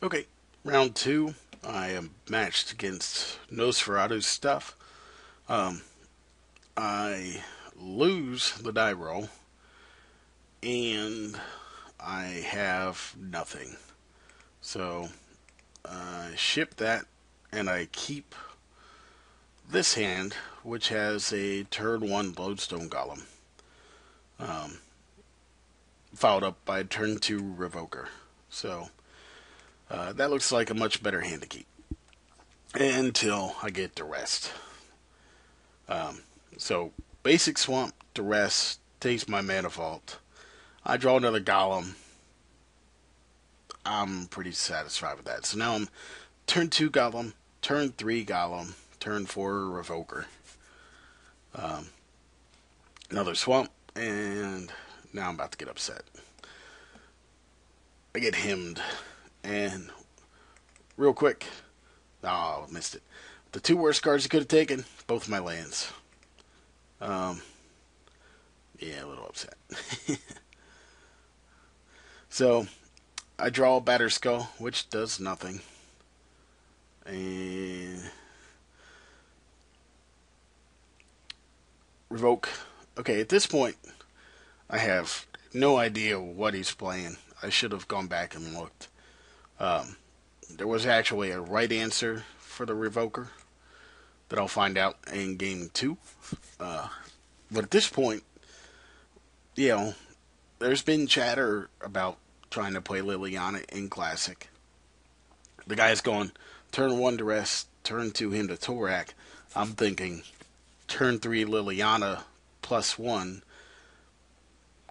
Okay, round two. I am matched against NosferatuStuff. Um, I lose the die roll, and I have nothing. So I ship that, and I keep this hand, which has a turn one Lodestone Golem, um, followed up by a turn two Revoker. So that looks like a much better hand to keep until I get the rest. Um, so basic swamp to rest takes my mana vault. I draw another golem. I'm pretty satisfied with that. So now I'm turn two golem, turn three golem, turn four revoker. Um, Another swamp, and now I'm about to get upset. I get hemmed, and real quick, oh, missed it. The two worst cards I could have taken, both my lands. Um, yeah, a little upset. So I draw a Batter Skull, which does nothing. And revoke. Okay, at this point, I have no idea what he's playing. I should have gone back and looked. Um, there was actually a right answer for the revoker that I'll find out in game two. Uh, but at this point, you know, there's been chatter about trying to play Liliana in Classic. The guy's going turn one to rest, turn two him to Torak. I'm thinking turn three Liliana plus one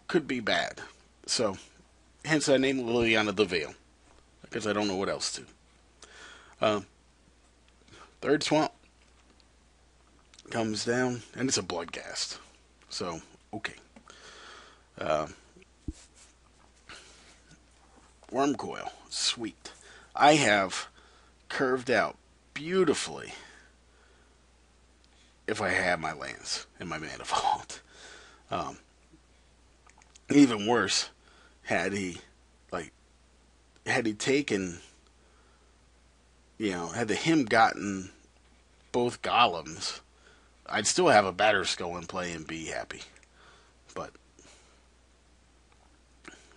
could be bad. So, hence I named Liliana the Veil, because I don't know what else to. Um, Third swamp comes down, and it's a Bloodghast. So, okay. Uh, Worm Coil, sweet. I have curved out beautifully if I had my lands in my mana vault. Um, Even worse, had he like had he taken, had the him gotten both golems, I'd still have a Batter Skull in play and be happy. But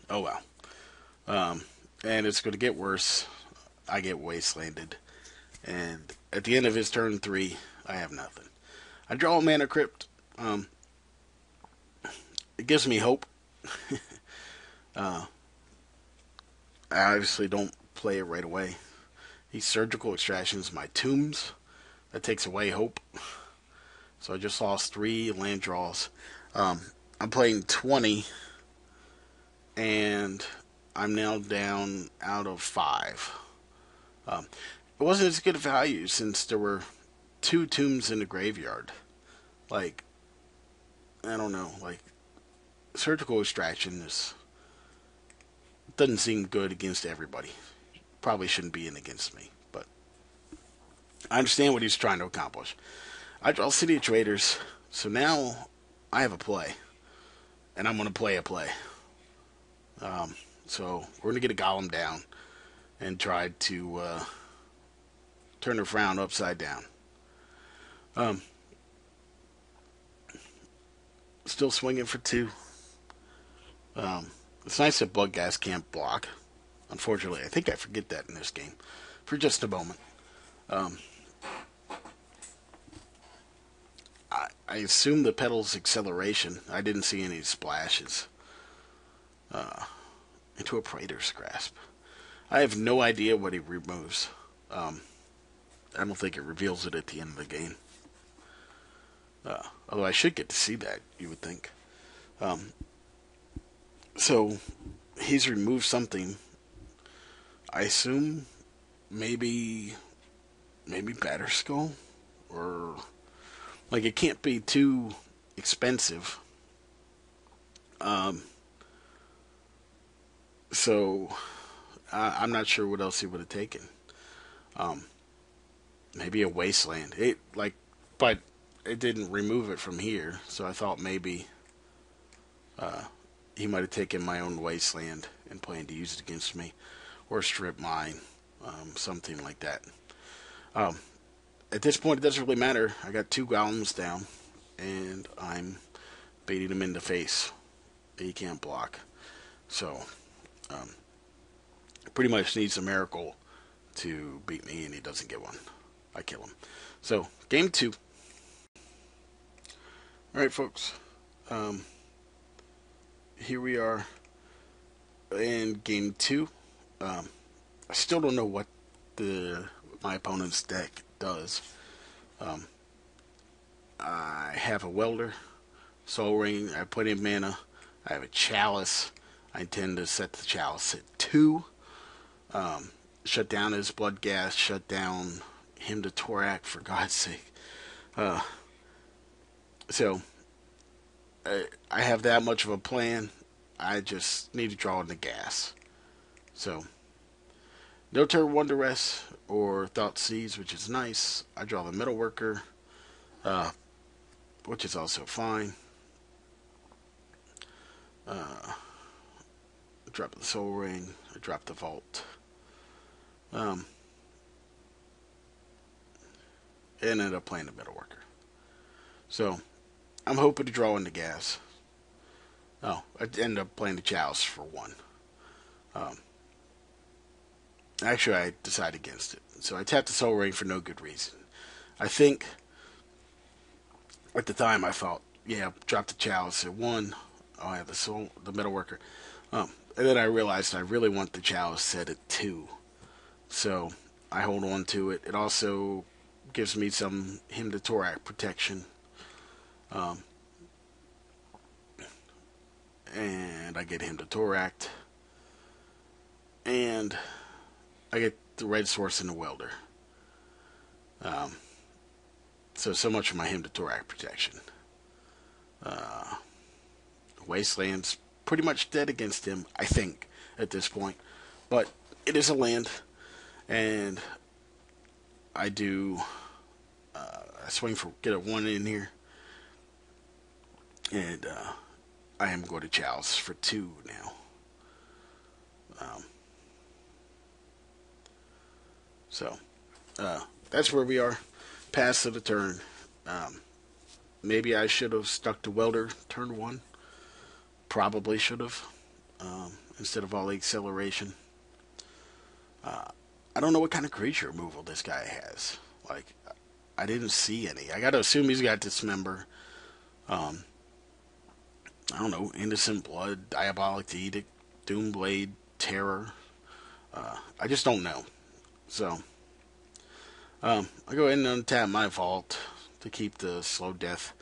oh well. And it's going to get worse. I get wastelanded, and at the end of his turn three, I have nothing. I draw a Mana Crypt. It gives me hope. uh, I obviously don't play it right away. These surgical extractions, my tombs, that takes away hope. So I just lost 3 land draws. I'm playing 20, and I'm now down out of 5. It wasn't as good a value since there were 2 tombs in the graveyard. Like, I don't know, like, surgical extraction doesn't seem good against everybody. Probably shouldn't be in against me, but I understand what he's trying to accomplish. I draw City of Traders, so now I have a play, and I'm going to play a play. So we're going to get a golem down and try to turn the frown upside down. Um, Still swinging for 2. It's nice that Bloodghast can't block. Unfortunately, I think I forget that in this game for just a moment. Um, I assume the pedal's acceleration. I didn't see any splashes into a Praetor's Grasp. I have no idea what he removes. I don't think it reveals it at the end of the game. Although I should get to see that, you would think. So he's removed something. I assume maybe Batter Skull, or like it can't be too expensive. So I'm not sure what else he would have taken. Maybe a Wasteland. But it didn't remove it from here, so I thought maybe he might have taken my own Wasteland and planned to use it against me, or strip mine. something like that. Um, at this point, it doesn't really matter. I got 2 golems down, and I'm baiting him in the face. He can't block. So, um, pretty much needs a miracle to beat me, and he doesn't get one. I kill him. So, game 2. Alright, folks. Here we are in game 2. I still don't know what my opponent's deck does. I have a welder, soul ring. I put in mana. I have a chalice. I intend to set the chalice at 2. Shut down his blood gas. Shut down him to Torak, for God's sake. So I have that much of a plan. I just need to draw in the gas. So no turn 1 duress or thought seeds, which is nice. I draw the middle worker, which is also fine. I drop the soul ring. I drop the vault. And ended up playing the middle worker. So I'm hoping to draw in the gas. Oh, I ended up playing the chalice for 1. Actually, I decided against it. So I tapped the soul ring for no good reason. I think at the time I thought, yeah, drop the chalice at 1. I'll have the middle worker. And then I realized I really want the chalice set at 2. So I hold on to it. It also gives me some him to Torak protection. And I get him to Torak. And I get the red source and the welder. So much for my him to Torak protection. Wasteland's pretty much dead against him, I think, at this point. But it is a land, and I do I swing for get a 1 in here, and I am going to chalice for 2 now. So that's where we are. Pass of the turn. Maybe I should have stuck to welder turn 1. Probably should have, instead of all the acceleration. I don't know what kind of creature removal this guy has. Like, I didn't see any. I gotta assume he's got Dismember. I don't know, Innocent Blood, Diabolic Edict, Doomblade, Terror. I just don't know. So, I go ahead and untap my vault to keep the slow death.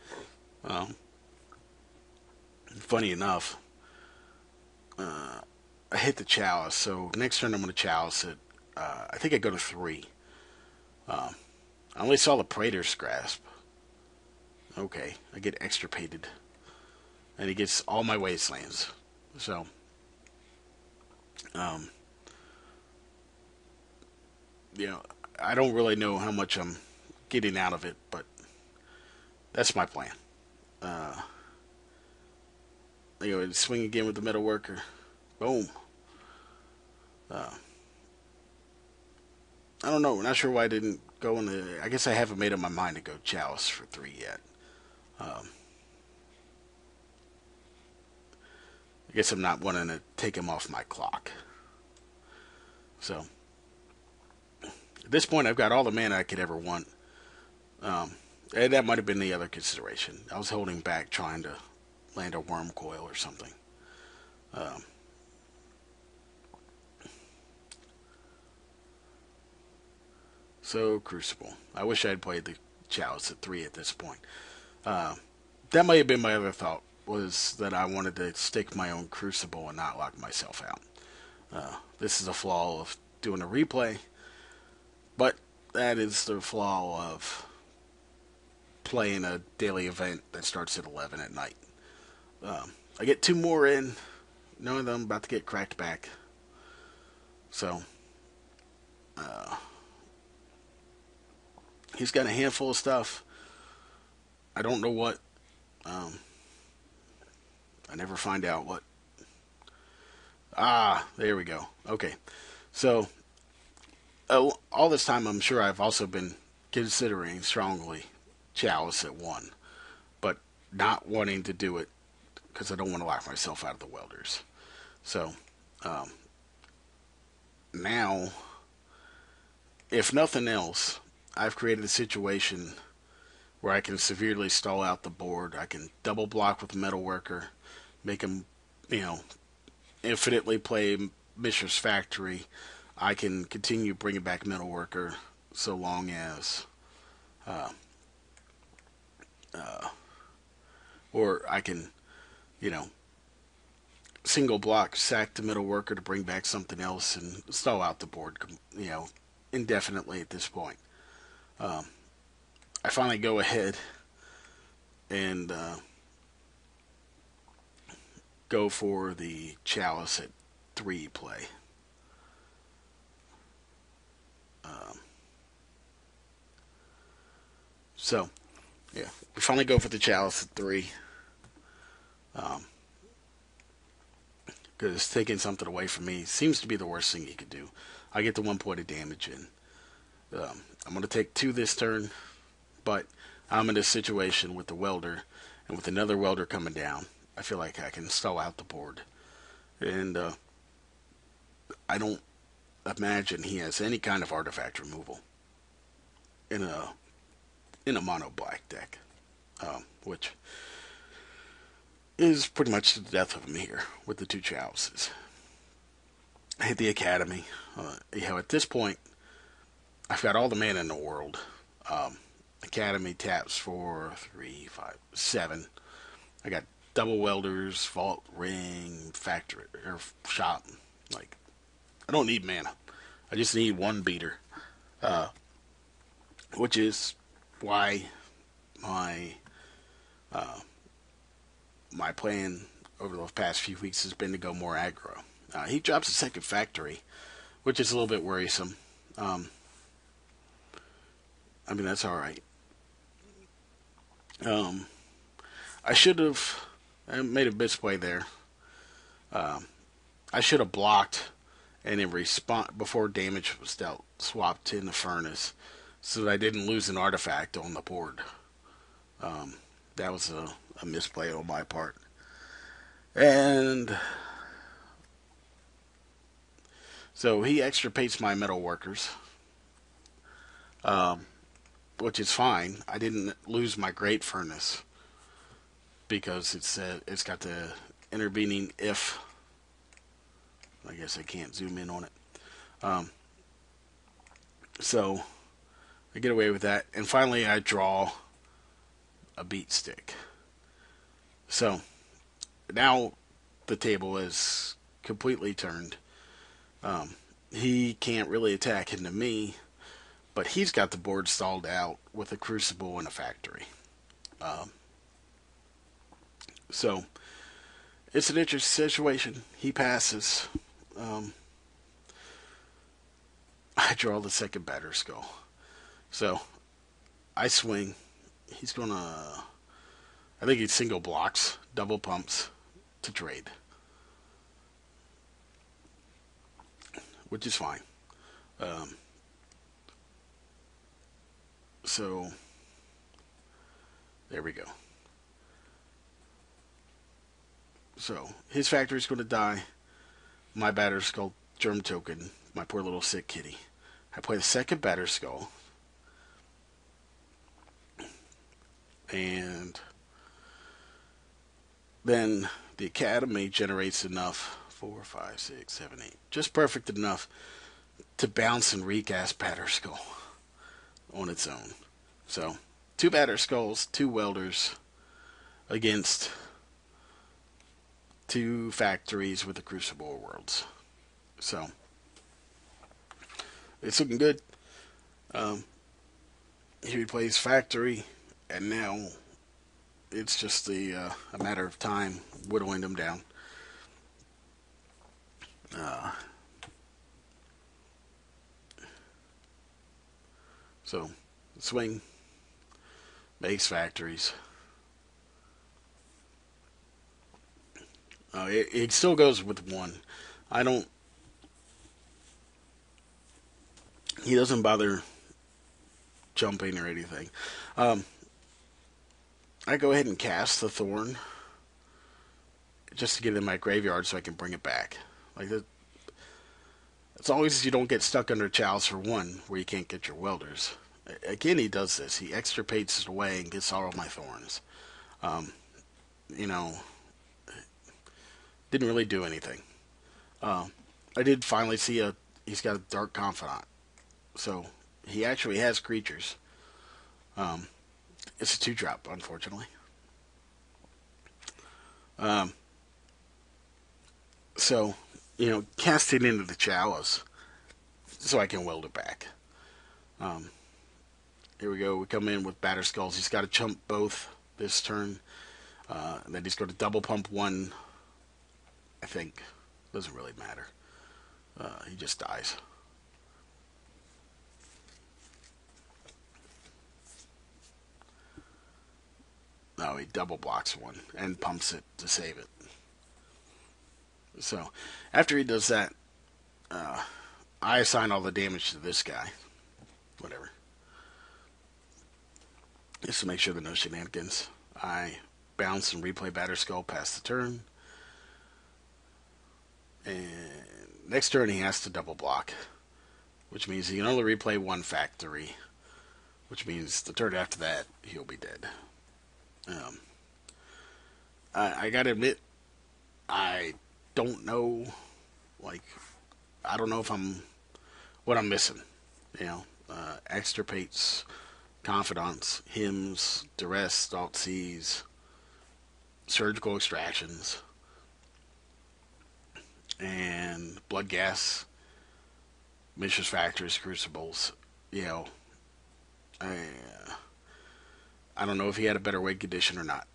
Funny enough, I hit the chalice, so next turn I'm going to chalice it. I think I go to 3. I only saw the Praetor's Grasp. Okay, I get extirpated. And he gets all my wastelands. So, I don't really know how much I'm getting out of it, but that's my plan. Swing again with the metal worker. Boom. I don't know. We're not sure why I didn't go in the... I guess I haven't made up my mind to go chalice for 3 yet. I guess I'm not wanting to take him off my clock. So, at this point, I've got all the mana I could ever want. And that might have been the other consideration. I was holding back trying to land a worm coil or something. So, Crucible. I wish I had played the Chalice at 3 at this point. That might have been my other thought, was that I wanted to stick my own Crucible and not lock myself out. This is a flaw of doing a replay, but that is the flaw of playing a daily event that starts at 11 at night. I get 2 more in, knowing that I'm about to get cracked back. So, he's got a handful of stuff. I don't know what. I never find out what. There we go. Okay. So, all this time, I'm sure I've also been considering strongly Chalice at 1, but not wanting to do it because I don't want to lock myself out of the welders. So um, now, if nothing else, I've created a situation where I can severely stall out the board. I can double block with the metalworker, make him, you know, infinitely play Mishra's Factory. I can continue bringing back metalworker so long as, uh, uh, or I can, you know, single block sack the metalworker to bring back something else and stall out the board, you know, indefinitely at this point. Um, I finally go ahead and go for the Chalice at 3 play. Um, so, yeah, we finally go for the Chalice at 3. Because taking something away from me seems to be the worst thing he could do. I get the 1 point of damage in. I'm going to take 2 this turn, but I'm in a situation with the welder, and with another welder coming down, I feel like I can stall out the board. And I don't imagine he has any kind of artifact removal in a mono black deck, which is pretty much the death of him here with the 2 chalices. I hit the Academy. At this point, I've got all the mana in the world. Academy taps for 3, 5, 7. I got double welders, vault, ring, factory, or shop. Like, I don't need mana. I just need 1 beater. Which is why my my plan over the past few weeks has been to go more aggro. He drops a second factory, which is a little bit worrisome. I mean, that's alright. I should have made a misplay there. I should have blocked and in response before damage was dealt, swapped in the furnace so that I didn't lose an artifact on the board. That was a misplay on my part. And so he extirpates my metal workers, which is fine. I didn't lose my great furnace because it's got the intervening if. I guess I can't zoom in on it. So I get away with that, and finally I draw a beat stick. So now the table is completely turned. He can't really attack into me, but he's got the board stalled out with a crucible and a factory. So it's an interesting situation. He passes. I draw the second batter skull. So I swing. He's gonna. I think he single blocks, double pumps to trade, which is fine. So there we go. So his factory's going to die. My batter skull, germ token, my poor little sick kitty. I play the second batter skull, and then the Academy generates enough 4, 5, 6, 7, 8, just perfect enough to bounce and recast batter skull on its own. So 2 batter skulls, 2 welders against 2 factories with the Crucible Worlds. So it's looking good. He replays factory, and now it's just a matter of time whittling them down. So swing, makes factories. It still goes with 1. I don't. He doesn't bother jumping or anything. Um, I go ahead and cast the thorn just to get it in my graveyard so I can bring it back. Like that, it's always you don't get stuck under Chalice for one, where you can't get your welders. Again, he does this. He extirpates it away and gets all of my thorns. Um, you know, didn't really do anything. I did finally see he's got a Dark Confidant. So he actually has creatures. Um, it's a 2-drop, unfortunately. Um, so, cast it into the Chalice so I can weld it back. Um, Here we go. We come in with Batter Skulls. He's got to chump both this turn. And then he's going to double pump one, I think. Doesn't really matter. He just dies. No, he double blocks one and pumps it to save it. So, after he does that, I assign all the damage to this guy. Whatever. Just to make sure there are no shenanigans. I bounce and replay Batter Skull past the turn. And next turn he has to double block, which means he can only replay one factory, which means the turn after that he'll be dead. I gotta admit, I don't know, like, I don't know if what I'm missing. Extirpates, confidants, hymns, duress, alt C's, surgical extractions, and blood gas, Mishra's factories, crucibles. You know, I, I don't know if he had a better wig condition or not.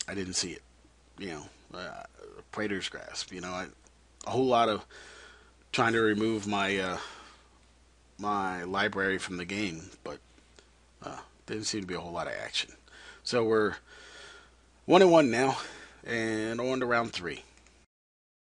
I didn't see it. Praetor's Grasp. A whole lot of trying to remove my library from the game, but didn't seem to be a whole lot of action. So we're 1-1 now, and on to round 3.